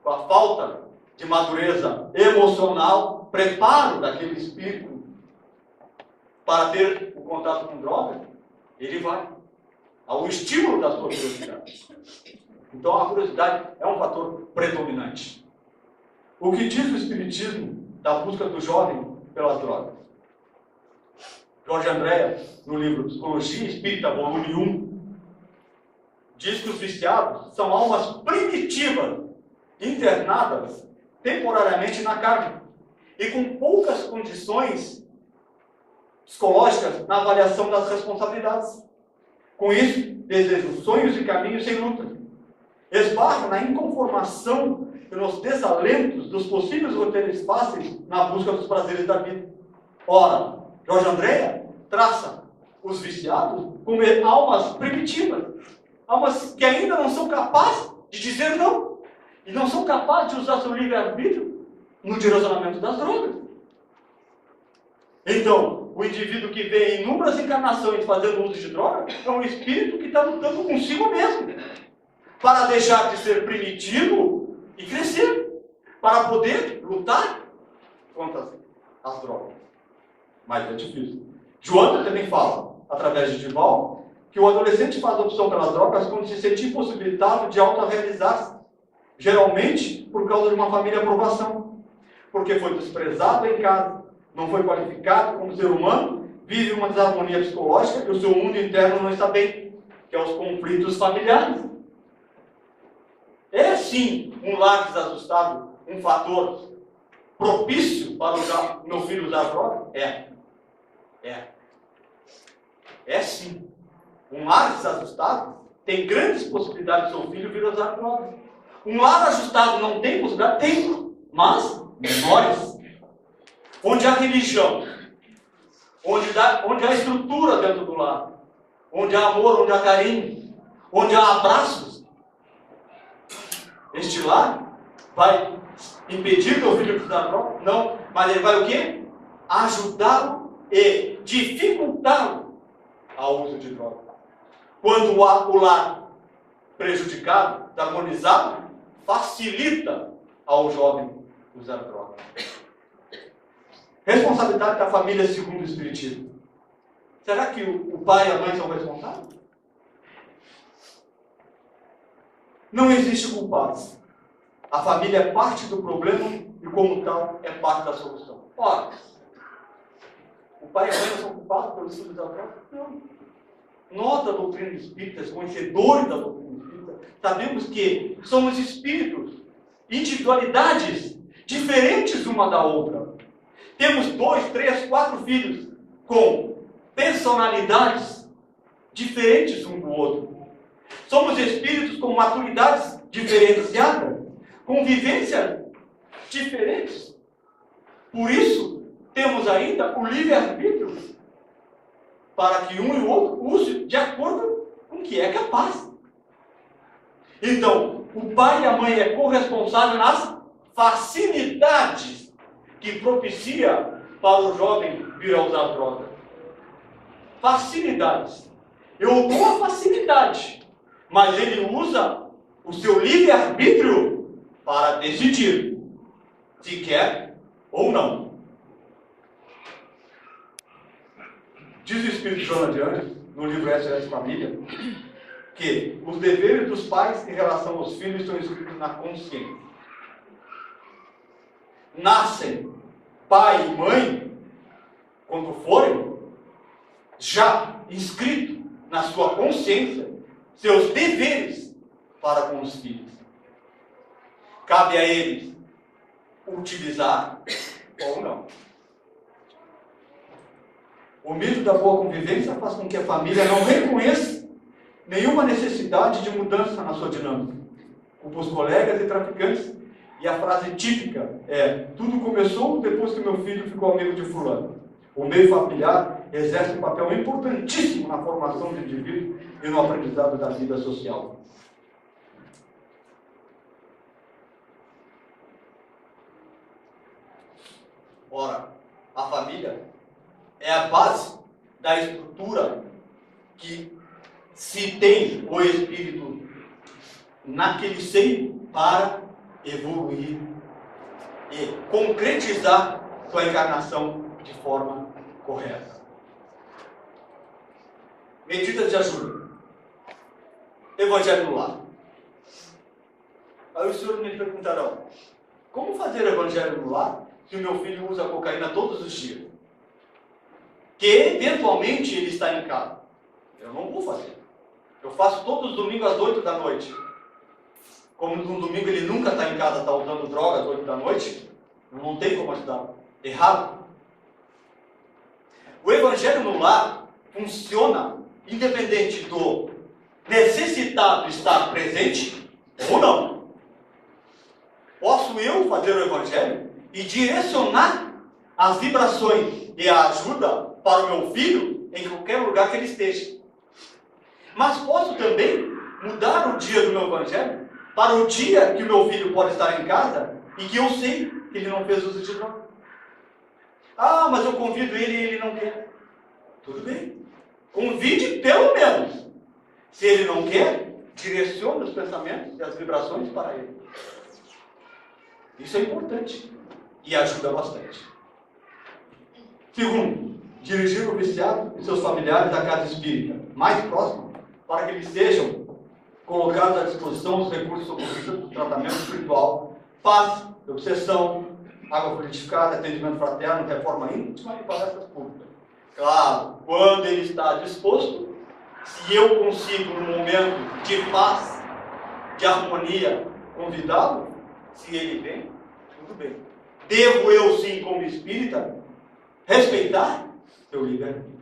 com a falta de madureza emocional, preparo daquele espírito para ter o contato com drogas, ele vai ao estímulo da sua curiosidade. Então a curiosidade é um fator predominante. O que diz o Espiritismo da busca do jovem pelas drogas? Jorge Andréa, no livro Psicologia Espírita, volume 1, diz que os viciados são almas primitivas, internadas temporariamente na carne, e com poucas condições psicológicas na avaliação das responsabilidades. Com isso, desejam sonhos e caminhos sem luta. Esbarram na inconformação e nos desalentos dos possíveis roteiros fáceis na busca dos prazeres da vida. Ora, Jorge Andréa traça os viciados como almas primitivas, almas que ainda não são capazes de dizer não, e não são capazes de usar seu livre-arbítrio no direcionamento das drogas. Então, o indivíduo que vê inúmeras encarnações fazendo uso de droga é um espírito que está lutando consigo mesmo, para deixar de ser primitivo e crescer, para poder lutar contra as drogas. Mas é difícil. Joana também fala, através de Divaldo, que o adolescente faz a opção pelas drogas quando se sente impossibilitado de autorrealizar-se, geralmente por causa de uma família aprovação, porque foi desprezado em casa, não foi qualificado como ser humano, vive uma desarmonia psicológica e o seu mundo interno não está bem, que é os conflitos familiares. É sim um lar desajustado um fator propício para o meu filho usar droga? É sim. Um lar desajustado tem grandes possibilidades do seu filho vir usar droga. Um lar ajustado não tem possibilidade? Tem, mas menores. Onde há religião, onde há estrutura dentro do lar, onde há amor, onde há carinho, onde há abraços, este lar vai impedir que o filho usar droga? Não, mas ele vai o quê? Ajudá-lo e dificultá-lo ao uso de droga. Quando o lar prejudicado, desarmonizado, facilita ao jovem usar droga. Responsabilidade da família segundo o Espiritismo. Será que o pai e a mãe são responsáveis? Não existe culpados. A família é parte do problema e, como tal, é parte da solução. Ora, o pai e a mãe não são culpados pelos filhos da droga? Não. Nós, da doutrina espírita, conhecedores da doutrina espírita, sabemos que somos espíritos individualidades diferentes uma da outra. Temos 2, 3, 4 filhos com personalidades diferentes um do outro. Somos espíritos com maturidades diferenciadas, com vivências diferentes. Por isso, temos ainda o livre-arbítrio para que um e o outro use de acordo com o que é capaz. Então, o pai e a mãe é corresponsável nas facilidades que propicia para o jovem vir a usar droga. Facilidades. Eu dou a facilidade, mas ele usa o seu livre-arbítrio para decidir se quer ou não. Diz o Espírito Joana de Anjos, no livro SOS Família, que os deveres dos pais em relação aos filhos estão escritos na consciência. Nascem pai e mãe, quando forem, já inscrito na sua consciência seus deveres para com os filhos. Cabe a eles utilizar ou não. O mito da boa convivência faz com que a família não reconheça nenhuma necessidade de mudança na sua dinâmica. Culpa os colegas e traficantes, e a frase típica é: tudo começou depois que meu filho ficou amigo de fulano. O meio familiar exerce um papel importantíssimo na formação do indivíduo e no aprendizado da vida social. Ora, a família é a base da estrutura que se tem o espírito naquele seio para evoluir e concretizar sua encarnação de forma correta. Medidas de ajuda. Evangelho no lar. Aí os senhores me perguntarão: como fazer evangelho no lar se o meu filho usa cocaína todos os dias? Que eventualmente ele está em casa. Eu não vou fazer. Eu faço todos os domingos às 8 da noite. Como no domingo ele nunca está em casa, está usando droga às 8 da noite, não tem como ajudar. Errado. O evangelho no lar funciona independente do necessitado estar presente ou não. Posso eu fazer o evangelho e direcionar as vibrações e a ajuda para o meu filho em qualquer lugar que ele esteja. Mas posso também mudar o dia do meu evangelho para o dia que o meu filho pode estar em casa e que eu sei que ele não fez uso de droga. Ah, mas eu convido ele e ele não quer. Tudo bem. Convide pelo menos. Se ele não quer, direcione os pensamentos e as vibrações para ele. Isso é importante e ajuda bastante. Segundo, dirigir o viciado e seus familiares à casa espírita mais próxima, para que eles sejam colocados à disposição dos recursos socorristas do tratamento espiritual, paz, obsessão, água purificada, atendimento fraterno, reforma íntima e palestras públicas. Claro, quando ele está disposto, se eu consigo, no momento de paz, de harmonia, convidá-lo, se ele vem, tudo bem. Devo eu, sim, como espírita, respeitar seu livre-arbítrio.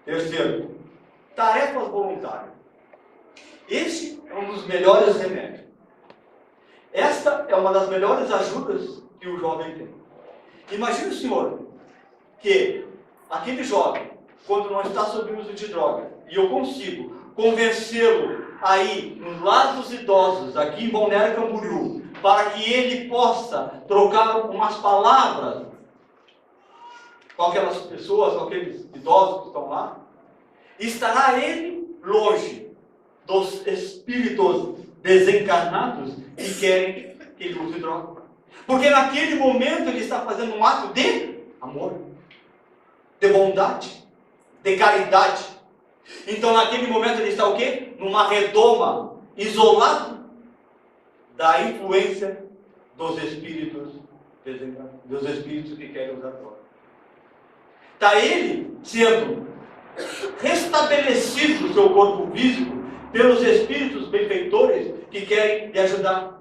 Terceiro, tarefas voluntárias. Esse é um dos melhores remédios. Esta é uma das melhores ajudas que o jovem tem. Imagine o senhor que aquele jovem, quando não está sob o uso de droga, e eu consigo convencê-lo aí nos lar dos idosos, aqui em Balneário Camboriú, para que ele possa trocar umas palavras com aquelas pessoas, com aqueles idosos que estão lá, estará ele longe dos espíritos desencarnados que querem que ele use droga. Porque naquele momento ele está fazendo um ato de amor, de bondade, de caridade. Então naquele momento ele está o quê? Numa redoma, isolado da influência dos espíritos desencarnados, dos espíritos que querem usar droga. Está ele sendo restabelecido o seu corpo físico pelos espíritos benfeitores que querem lhe ajudar.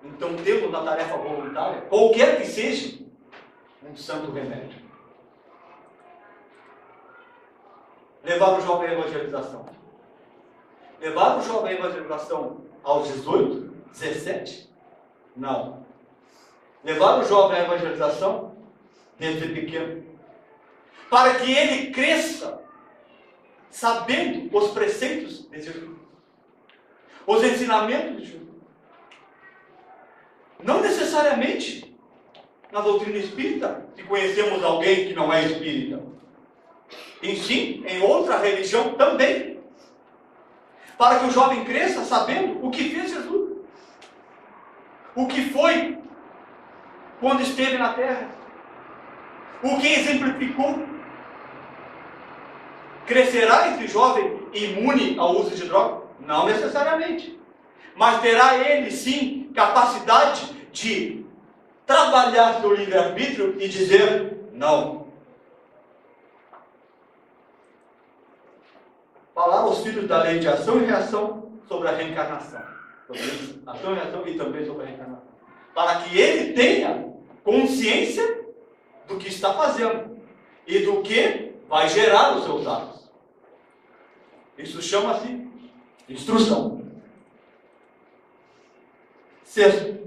Então temos na tarefa voluntária, qualquer que seja, um santo remédio. Levar o jovem à evangelização. Levar o jovem à evangelização aos 18, 17? Não. Levar o jovem à evangelização desde pequeno. Para que ele cresça sabendo os preceitos de Jesus. Os ensinamentos de Jesus. Não necessariamente na doutrina espírita, se conhecemos alguém que não é espírita. E sim, em outra religião também. Para que o jovem cresça sabendo o que fez Jesus. O que foi quando esteve na terra. O que exemplificou. Crescerá esse jovem imune ao uso de droga? Não necessariamente. Mas terá ele, sim, capacidade de trabalhar seu livre-arbítrio e dizer não. Falar aos filhos da lei de ação e reação sobre a reencarnação. Sobre ação e reação e também sobre a reencarnação. Para que ele tenha consciência do que está fazendo e do que vai gerar os seus atos. Isso chama-se instrução. Sexto,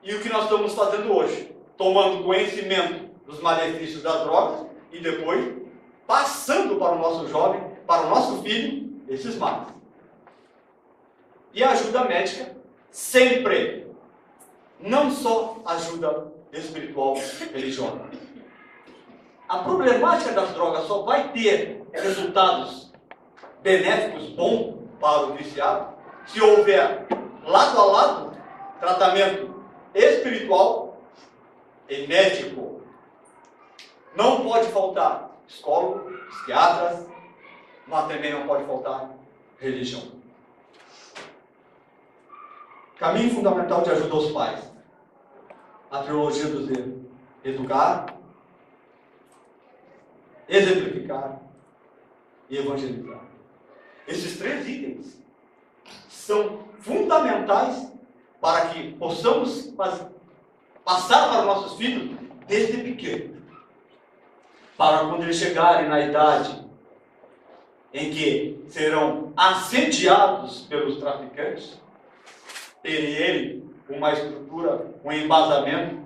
e o que nós estamos fazendo hoje? Tomando conhecimento dos malefícios das drogas e depois passando para o nosso jovem, para o nosso filho, esses males. E a ajuda médica sempre, não só ajuda espiritual religiosa. A problemática das drogas só vai ter resultados benéficos bons para o viciado se houver lado a lado tratamento espiritual e médico. Não pode faltar psicólogo, psiquiatras, mas também não pode faltar religião. Caminho fundamental de ajuda aos pais. A trilogia dos erros. Educar, exemplificar e evangelizar. Esses três itens são fundamentais para que possamos passar para os nossos filhos desde pequeno. Para quando eles chegarem na idade em que serão assediados pelos traficantes, terem ele uma estrutura, um embasamento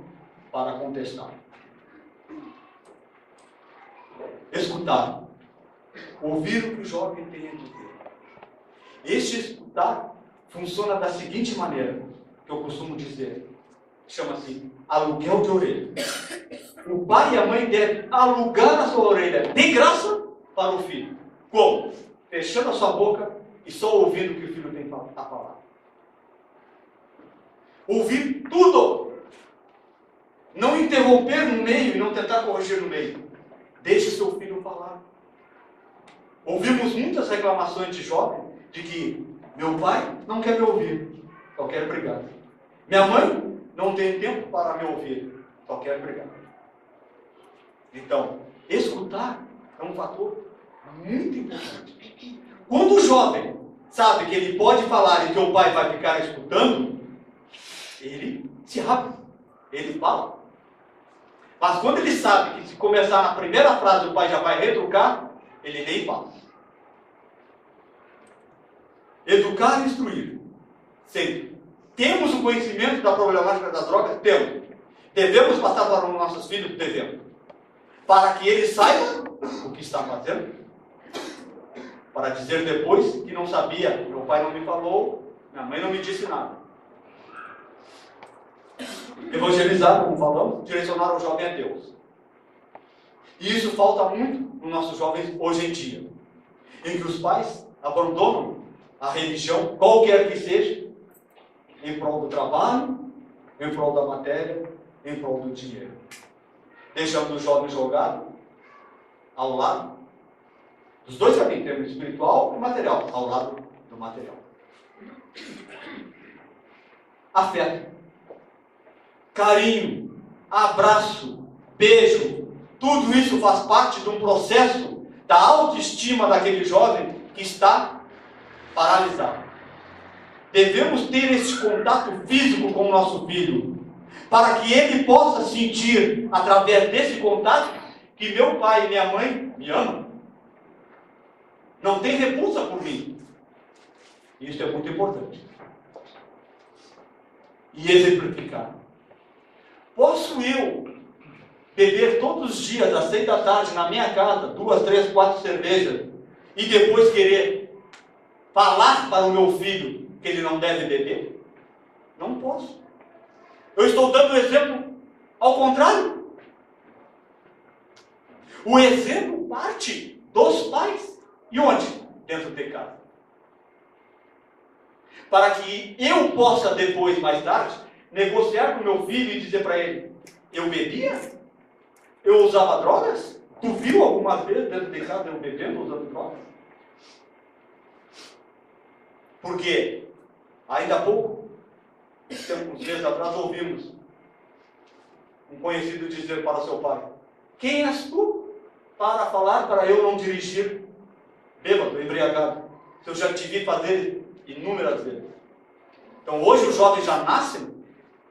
para contestar. Escutar. Ouvir o que o jovem tem a dizer. Este escutar funciona da seguinte maneira, que eu costumo dizer. Chama-se aluguel de orelha. O pai e a mãe devem alugar a sua orelha de graça para o filho. Como? Fechando a sua boca e só ouvindo o que o filho tem a falar. Ouvir tudo. Não interromper no meio e não tentar corrigir no meio. Deixe seu filho falar. Ouvimos muitas reclamações de jovem de que meu pai não quer me ouvir, só quer brigar. Minha mãe não tem tempo para me ouvir, só quer brigar. Então, escutar é um fator muito importante. Quando o jovem sabe que ele pode falar e que o pai vai ficar escutando, ele se abre, ele fala. Mas quando ele sabe que se começar na primeira frase o pai já vai retrucar, ele nem fala. Educar e instruir. Sempre. Temos o conhecimento da problemática das drogas? Temos. Devemos passar para os nossos filhos? Devemos. Para que eles saibam o que está fazendo. Para dizer depois que não sabia, meu pai não me falou, minha mãe não me disse nada. Evangelizar, como falamos, direcionar o jovem a Deus. E isso falta muito nos nossos jovens hoje em dia. Em que os pais abandonam a religião, qualquer que seja, em prol do trabalho, em prol da matéria, em prol do dinheiro. Deixando o jovem jogado ao lado dos dois caminhos, termo espiritual e material, ao lado do material. Afeto, carinho, abraço, beijo, tudo isso faz parte de um processo da autoestima daquele jovem que está paralisado. Devemos ter esse contato físico com o nosso filho, para que ele possa sentir, através desse contato, que meu pai e minha mãe me amam. Não tem repulsa por mim. Isso é muito importante. E exemplificar. Posso eu beber todos os dias, às 6 da tarde, na minha casa, 2, 3, 4 cervejas, e depois querer falar para o meu filho que ele não deve beber? Não posso. Eu estou dando o exemplo ao contrário. O exemplo parte dos pais. E onde? Dentro de casa. Para que eu possa depois, mais tarde, negociar com meu filho e dizer para ele: eu bebia? Eu usava drogas? Tu viu algumas vezes dentro de casa eu bebendo, usando drogas? Porque ainda há pouco, uns dias atrás, ouvimos um conhecido dizer para seu pai: quem és tu para falar para eu não dirigir bêbado, embriagado? Se eu já te vi fazer inúmeras vezes. Então hoje os jovens já nascem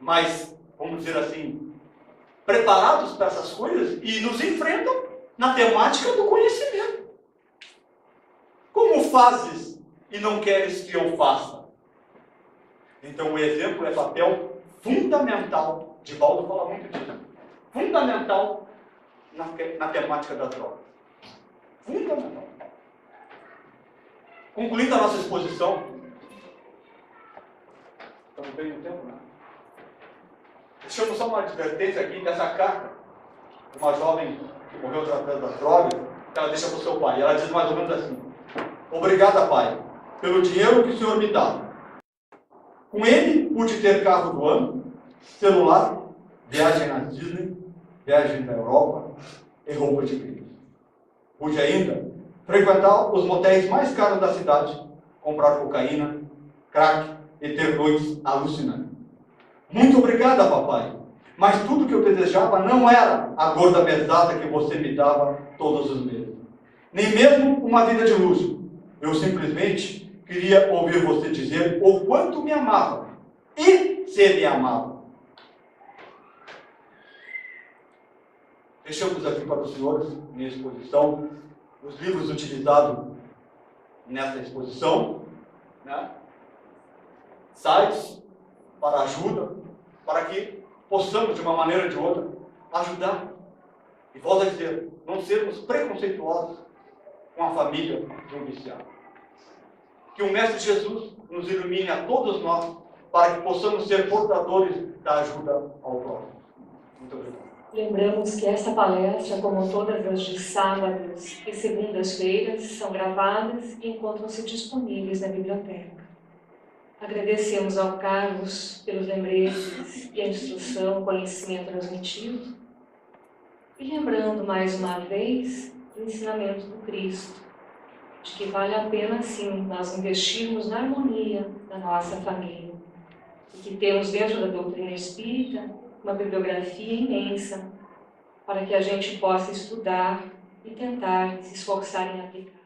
mais, vamos dizer assim, preparados para essas coisas e nos enfrentam na temática do conhecimento. Como fazes e não queres que eu faça? Então o exemplo é papel fundamental. Divaldo fala muito disso. Fundamental na temática da droga. Fundamental. Concluindo a nossa exposição, estamos bem no tempo, né? Deixamos só uma advertência aqui dessa carta de uma jovem que morreu através das drogas, que ela deixa para o seu pai. Ela diz mais ou menos assim: obrigada, pai, pelo dinheiro que o senhor me dá. Com ele pude ter carro do ano, celular, viagem na Disney, viagem na Europa e roupa de criança. Pude ainda frequentar os motéis mais caros da cidade, comprar cocaína, crack e ter noites alucinantes. Muito obrigada, papai. Mas tudo que eu desejava não era a gorda mesada que você me dava todos os meses. Nem mesmo uma vida de luxo. Eu simplesmente queria ouvir você dizer o quanto me amava. E se me amava. Deixamos aqui para os senhores, minha exposição, os livros utilizados nessa exposição, né? Sites para ajuda, para que possamos, de uma maneira ou de outra, ajudar. E volto a dizer, não sermos preconceituosos com a família de um viciado. Que o Mestre Jesus nos ilumine a todos nós, para que possamos ser portadores da ajuda ao próximo. Muito obrigado. Lembramos que essa palestra, como todas as de sábados e segundas-feiras, são gravadas e encontram-se disponíveis na biblioteca. Agradecemos ao Carlos pelos lembretes e a instrução, o conhecimento transmitido. E lembrando mais uma vez o ensinamento do Cristo, de que vale a pena sim nós investirmos na harmonia da nossa família. E que temos dentro da doutrina espírita uma bibliografia imensa para que a gente possa estudar e tentar se esforçar em aplicar.